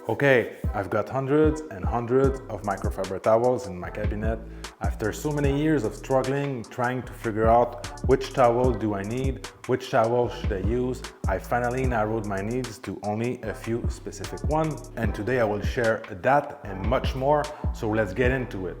Okay, I've got hundreds and hundreds of microfiber towels in my cabinet. After so many years of struggling, trying to figure out which towel do I need, which towel should I use, I finally narrowed my needs to only a few specific ones. And today I will share that and much more, so let's get into it.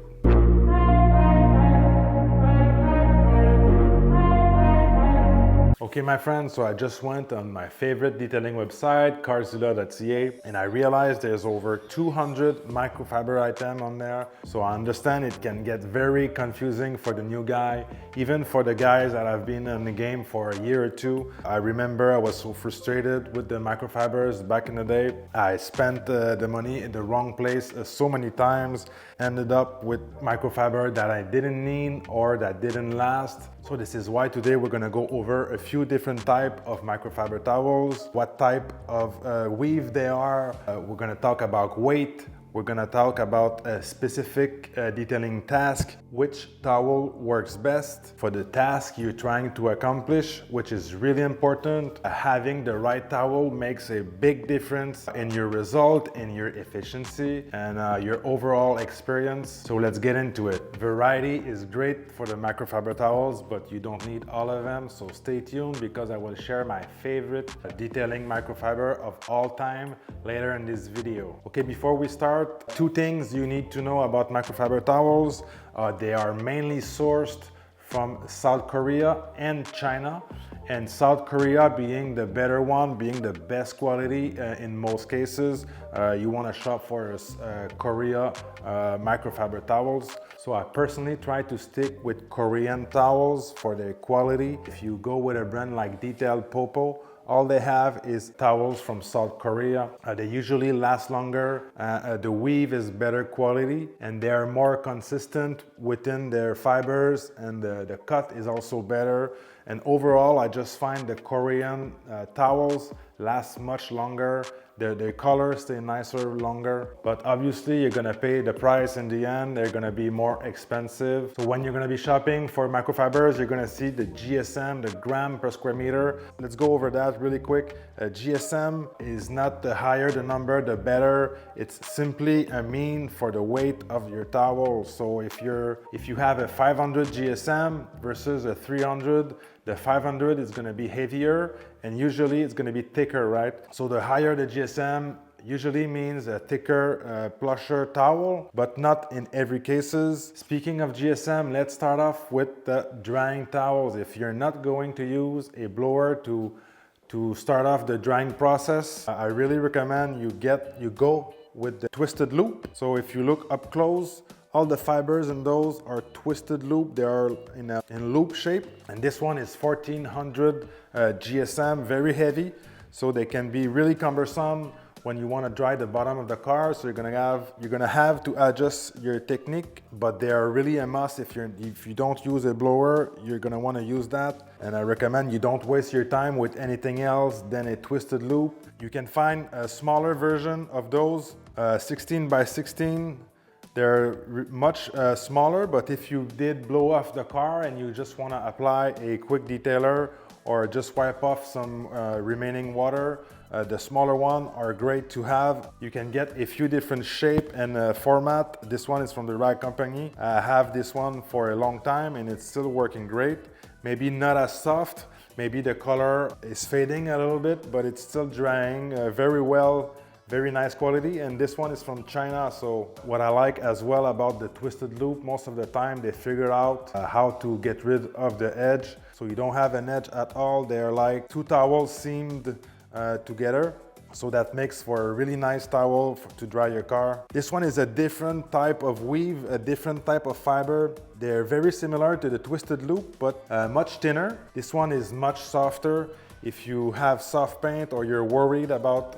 Okay, my friends, so I just went on my favorite detailing website, carzilla.ca, and I realized there's over 200 microfiber items on there. So I understand it can get very confusing for the new guy, even for the guys that have been in the game for a year or two. I remember I was so frustrated with the microfibers back in the day. I spent the money in the wrong place so many times, ended up with microfiber that I didn't need or that didn't last. So this is why today we're gonna go over a few different types of microfiber towels, what type of weave they are. We're gonna talk about weight. We're gonna talk about a specific detailing task, which towel works best for the task you're trying to accomplish, which is really important. Having the right towel makes a big difference in your result, in your efficiency, and your overall experience. So let's get into it. Variety is great for the microfiber towels, but you don't need all of them. So stay tuned because I will share my favorite detailing microfiber of all time later in this video. Okay, before we start, two things you need to know about microfiber towels. They are mainly sourced from South Korea and China, and South Korea being the better one, being the best quality in most cases. You want to shop for Korea microfiber towels. So I personally try to stick with Korean towels for their quality. If you go with a brand like Detailed Popo, all they have is towels from South Korea. They usually last longer, the weave is better quality, and they are more consistent within their fibers, and the cut is also better. And overall, I just find the Korean towels last much longer. Their colors stay nicer longer, but obviously you're gonna pay the price in the end. They're gonna be more expensive. So when you're gonna be shopping for microfibers, you're gonna see the GSM, the gram per square meter. Let's go over that really quick. GSM is not the higher the number, the better. It's simply a mean for the weight of your towel. So if you have a 500 GSM versus a 300, the 500 is going to be heavier and usually it's going to be thicker, right? So the higher the GSM usually means a thicker, plusher towel, but not in every cases. Speaking of GSM, let's start off with the drying towels. If you're not going to use a blower to start off the drying process, I really recommend you go with the twisted loop. So if you look up close, all the fibers in those are twisted loop. They are in loop shape. And this one is 1400 GSM, very heavy. So they can be really cumbersome when you want to dry the bottom of the car. So you're gonna have to adjust your technique, but they are really a must. If you don't use a blower, you're gonna want to use that. And I recommend you don't waste your time with anything else than a twisted loop. You can find a smaller version of those, 16 by 16. They're much smaller, but if you did blow off the car and you just want to apply a quick detailer or just wipe off some remaining water, the smaller ones are great to have. You can get a few different shape and format. This one is from the right company. I have this one for a long time and it's still working great. Maybe not as soft, maybe the color is fading a little bit, but it's still drying very well. Very nice quality, and this one is from China. So what I like as well about the twisted loop, most of the time they figure out how to get rid of the edge, so you don't have an edge at all. They're like two towels seamed together, so that makes for a really nice towel to dry your car. This one is a different type of weave, a different type of fiber. They're very similar to the twisted loop, but much thinner. This one is much softer. If you have soft paint or you're worried about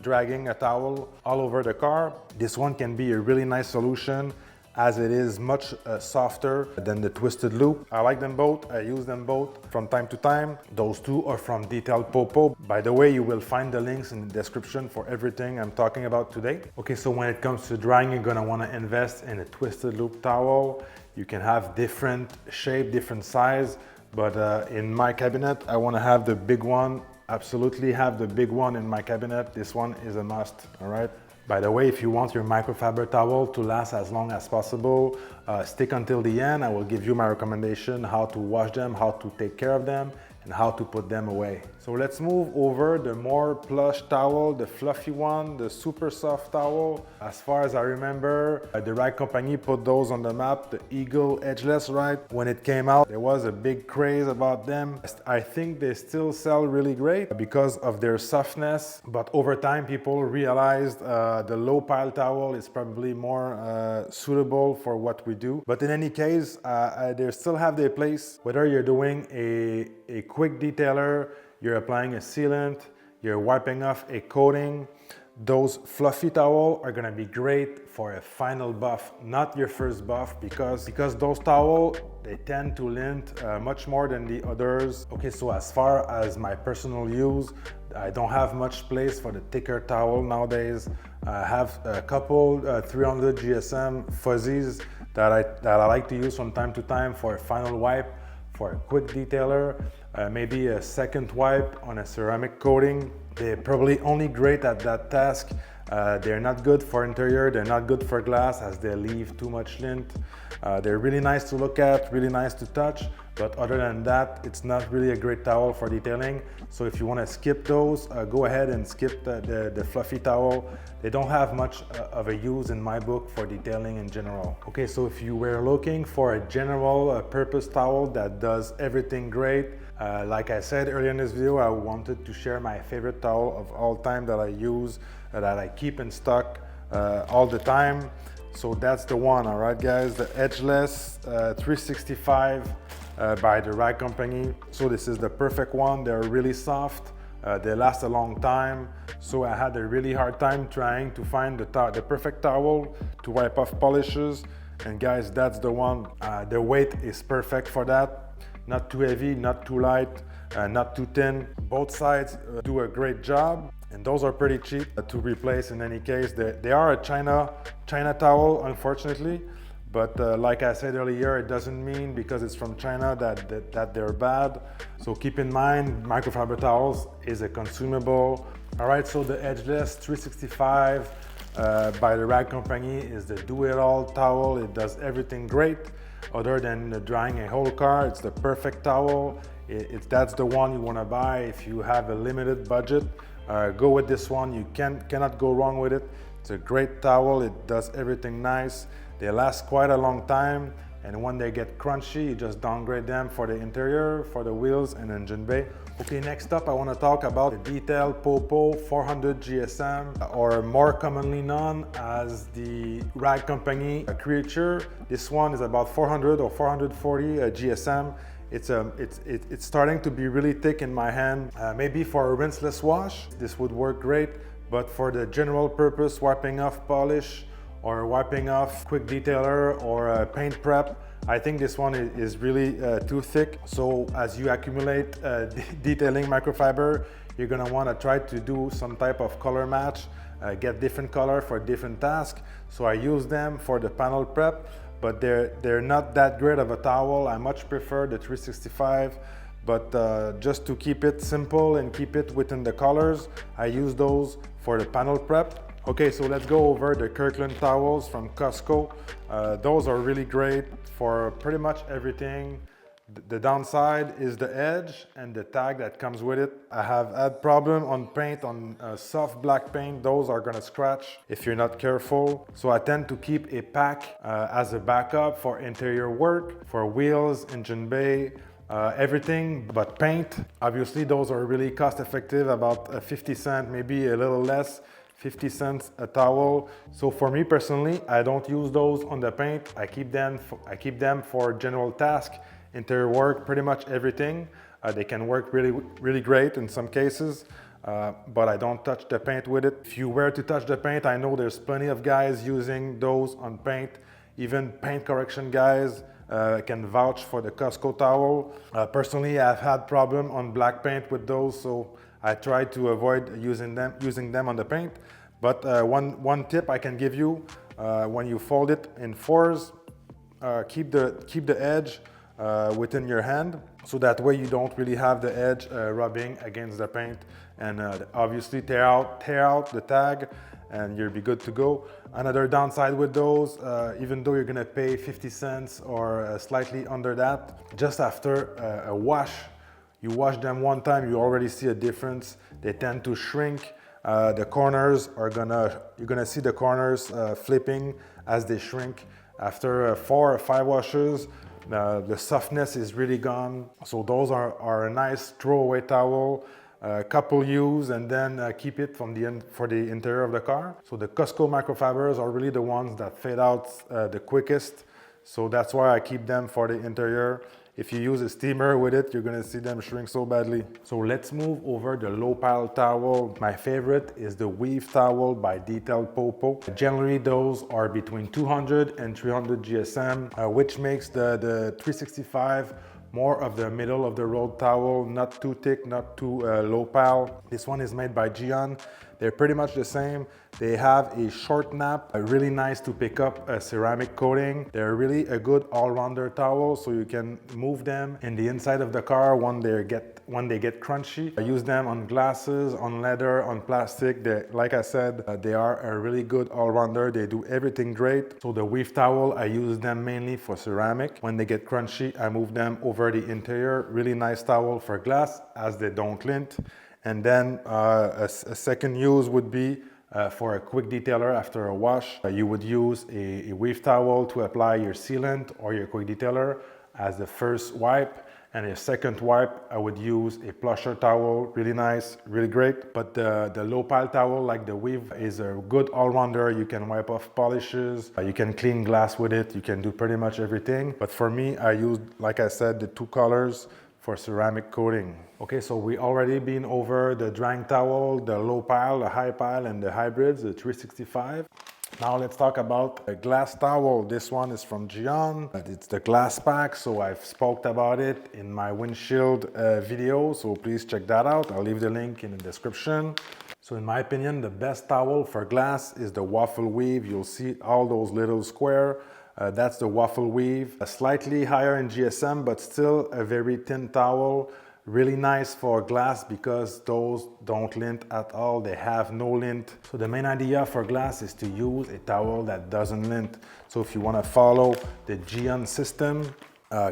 dragging a towel all over the car, this one can be a really nice solution as it is much softer than the twisted loop. I like them both. I use them both from time to time. Those two are from Detailed Popo. By the way, you will find the links in the description for everything I'm talking about today. Okay, so when it comes to drying, you're gonna wanna invest in a twisted loop towel. You can have different shape, different size. But in my cabinet, I want to have the big one absolutely have the big one in my cabinet. This one is a must, all right? By the way, if you want your microfiber towel to last as long as possible, stick until the end. I will give you my recommendation, how to wash them, how to take care of them, and how to put them away. So let's move over the more plush towel, the fluffy one, the super soft towel. As far as I remember, the Rag Company put those on the map, the Eagle Edgeless, right? When it came out, there was a big craze about them. I think they still sell really great because of their softness, but over time people realized the low pile towel is probably more suitable for what we do. But in any case, they still have their place. Whether you're doing a quick detailer, you're applying a sealant, you're wiping off a coating, those fluffy towels are gonna be great for a final buff, not your first buff, because those towels, they tend to lint much more than the others. Okay, so as far as my personal use, I don't have much place for the thicker towel nowadays. I have a couple 300 GSM fuzzies that I like to use from time to time for a final wipe, for a quick detailer, maybe a second wipe on a ceramic coating. They're probably only great at that task. They're not good for interior, they're not good for glass as they leave too much lint. They're really nice to look at, really nice to touch, but other than that, it's not really a great towel for detailing. So if you want to skip those, go ahead and skip the fluffy towel. They don't have much of a use in my book for detailing in general. Okay, so if you were looking for a general purpose towel that does everything great, like I said earlier in this video, I wanted to share my favorite towel of all time that I use, that I keep in stock all the time. So that's the one, all right guys, the Edgeless 365 by the Rag Company. So this is the perfect one. They're really soft, they last a long time. So I had a really hard time trying to find the perfect towel to wipe off polishes. And guys, that's the one. The weight is perfect for that. Not too heavy, not too light, not too thin. Both sides do a great job. And those are pretty cheap to replace in any case. They are a China towel, unfortunately. But like I said earlier, it doesn't mean because it's from China that they're bad. So keep in mind, microfiber towels is a consumable. All right, so the Edgeless 365 by the Rag Company is the do-it-all towel. It does everything great. Other than drying a whole car, it's the perfect towel. That's the one you want to buy if you have a limited budget. Go with this one. You cannot go wrong with it. It's a great towel. It does everything nice. They last quite a long time, and when they get crunchy, you just downgrade them for the interior, for the wheels and engine bay. Okay, next up I want to talk about the Detail Popo 400 GSM, or more commonly known as the Rag Company Creature. This one is about 400 or 440 GSM. It's starting to be really thick in my hand. Maybe for a rinseless wash, this would work great, but for the general purpose wiping off polish or wiping off quick detailer or paint prep, I think this one is really too thick. So as you accumulate detailing microfiber, you're gonna wanna try to do some type of color match, get different color for different tasks. So I use them for the panel prep, but they're not that great of a towel. I much prefer the 365, but just to keep it simple and keep it within the colors, I use those for the panel prep. Okay, so let's go over the Kirkland Towels from Costco. Those are really great for pretty much everything. The downside is the edge and the tag that comes with it. I have had problem on paint, on soft black paint. Those are gonna scratch if you're not careful. So I tend to keep a pack as a backup for interior work, for wheels, engine bay, everything but paint. Obviously those are really cost effective, about 50 cents, maybe a little less, 50 cents a towel. So for me personally, I don't use those on the paint. I keep them for general task, interior work, pretty much everything. They can work really great in some cases, but I don't touch the paint with it. If you were to touch the paint, I know there's plenty of guys using those on paint. Even paint correction guys can vouch for the Costco towel. Personally, I've had problem on black paint with those, so I try to avoid using them on the paint. But one tip I can give you, when you fold it in fours, keep the edge within your hand, so that way you don't really have the edge rubbing against the paint, and obviously tear out the tag, and you'll be good to go. Another downside with those, even though you're gonna pay 50 cents or slightly under that, just after a wash, you wash them one time, you already see a difference. They tend to shrink. The corners are you're gonna see the corners flipping as they shrink. After 4 or 5 washes, the softness is really gone. So those are a nice throwaway towel. Couple use and then keep it for the interior of the car. So the Costco microfibers are really the ones that fade out the quickest. So that's why I keep them for the interior. If you use a steamer with it, you're gonna see them shrink so badly. So let's move over the low pile towel. My favorite is the weave towel by Detailed Popo. Generally, those are between 200 and 300 GSM, which makes the 365 more of the middle of the road towel, not too thick, not too low pile. This one is made by Gion. They're pretty much the same. They have a short nap, really nice to pick up a ceramic coating. They're really a good all-rounder towel, so you can move them in the inside of the car when they get crunchy. I use them on glasses, on leather, on plastic. Like I said, they are a really good all-rounder. They do everything great. So the weave towel, I use them mainly for ceramic. When they get crunchy, I move them over the interior. Really nice towel for glass, as they don't lint. And then a second use would be for a quick detailer after a wash. You would use a weave towel to apply your sealant or your quick detailer as the first wipe. And a second wipe, I would use a plusher towel, really nice, really great. But the low pile towel, like the weave, is a good all-rounder. You can wipe off polishes, you can clean glass with it, you can do pretty much everything. But for me, I use, like I said, the 2 colors for ceramic coating. Okay, so we already been over the drying towel, the low pile, the high pile, and the hybrids, the 365. Now let's talk about a glass towel. This one is from Gion. It's the glass pack, so I've spoke about it in my windshield video, so please check that out. I'll leave the link in the description. So in my opinion, the best towel for glass is the waffle weave. You'll see all those little square. That's the waffle weave. Slightly higher in GSM, but still a very thin towel. Really nice for glass because those don't lint at all. They have no lint. So the main idea for glass is to use a towel that doesn't lint. So if you want to follow the Gion system,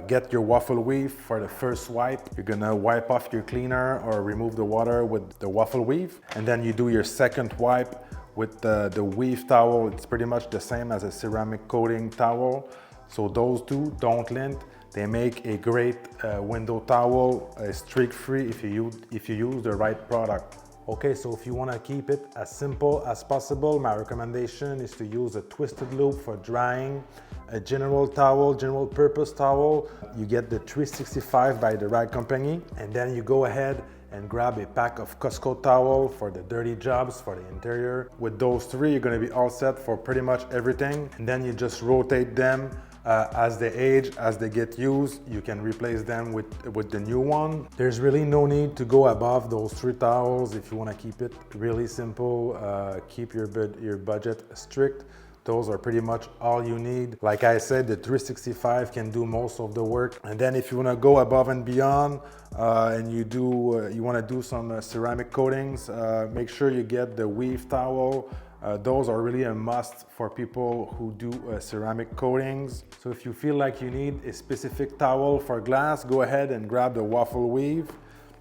get your waffle weave for the first wipe. You're gonna wipe off your cleaner or remove the water with the waffle weave. And then you do your second wipe with the weave towel. It's pretty much the same as a ceramic coating towel. So those two don't lint. They make a great window towel, streak-free if you use the right product. Okay, so if you want to keep it as simple as possible, my recommendation is to use a twisted loop for drying. A general towel, general purpose towel, you get the 365 by the Rag Company, and then you go ahead and grab a pack of Costco towel for the dirty jobs, for the interior. With those 3, you're gonna be all set for pretty much everything. And then you just rotate them as they age, as they get used. You can replace them with the new one. There's really no need to go above those 3 towels if you wanna keep it really simple, keep your budget strict. Those are pretty much all you need. Like I said, the 365 can do most of the work. And then if you wanna go above and beyond, and you wanna do some ceramic coatings, make sure you get the weave towel. Those are really a must for people who do ceramic coatings. So if you feel like you need a specific towel for glass, go ahead and grab the waffle weave.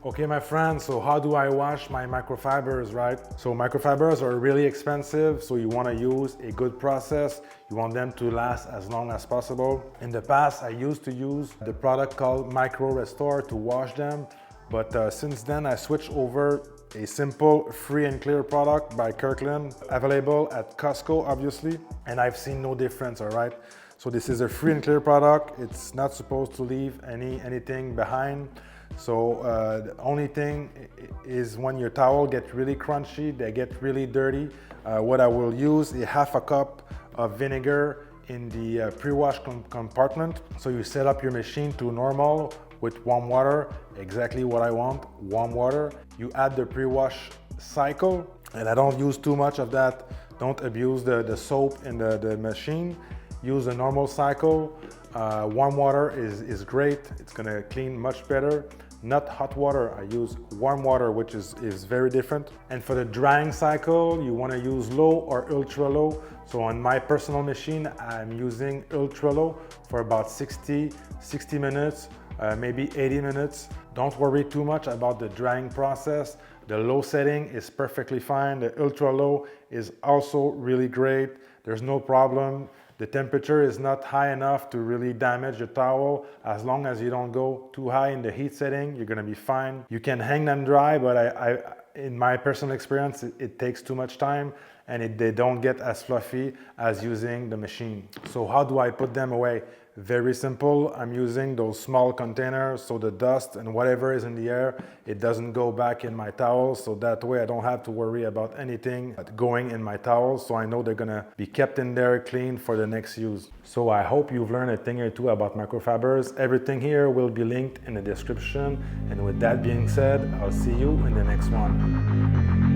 Okay, my friends, so how do I wash my microfibers, right? So microfibers are really expensive, so you want to use a good process. You want them to last as long as possible. In the past, I used to use the product called Micro Restore to wash them, but since then I switched over a simple free and clear product by Kirkland, available at Costco, obviously, and I've seen no difference, all right? So this is a free and clear product. It's not supposed to leave anything behind. So the only thing is when your towel gets really crunchy, they get really dirty, what I will use is half a cup of vinegar in the pre-wash compartment. So you set up your machine to normal with warm water, exactly what I want, warm water. You add the pre-wash cycle, and I don't use too much of that. Don't abuse the soap in the machine. Use a normal cycle. Warm water is great. It's gonna clean much better. Not hot water, I use warm water, which is very different. And for the drying cycle, you wanna use low or ultra low. So on my personal machine, I'm using ultra low for about 60 minutes, maybe 80 minutes. Don't worry too much about the drying process. The low setting is perfectly fine. The ultra low is also really great. There's no problem. The temperature is not high enough to really damage the towel. As long as you don't go too high in the heat setting, you're gonna be fine. You can hang them dry, but in my personal experience, it takes too much time and they don't get as fluffy as using the machine. So how do I put them away? Very simple. I'm using those small containers so the dust and whatever is in the air, it doesn't go back in my towels. So that way I don't have to worry about anything going in my towels. So I know they're gonna be kept in there clean for the next use. So I hope you've learned a thing or two about microfibers. Everything here will be linked in the description. And with that being said, I'll see you in the next one.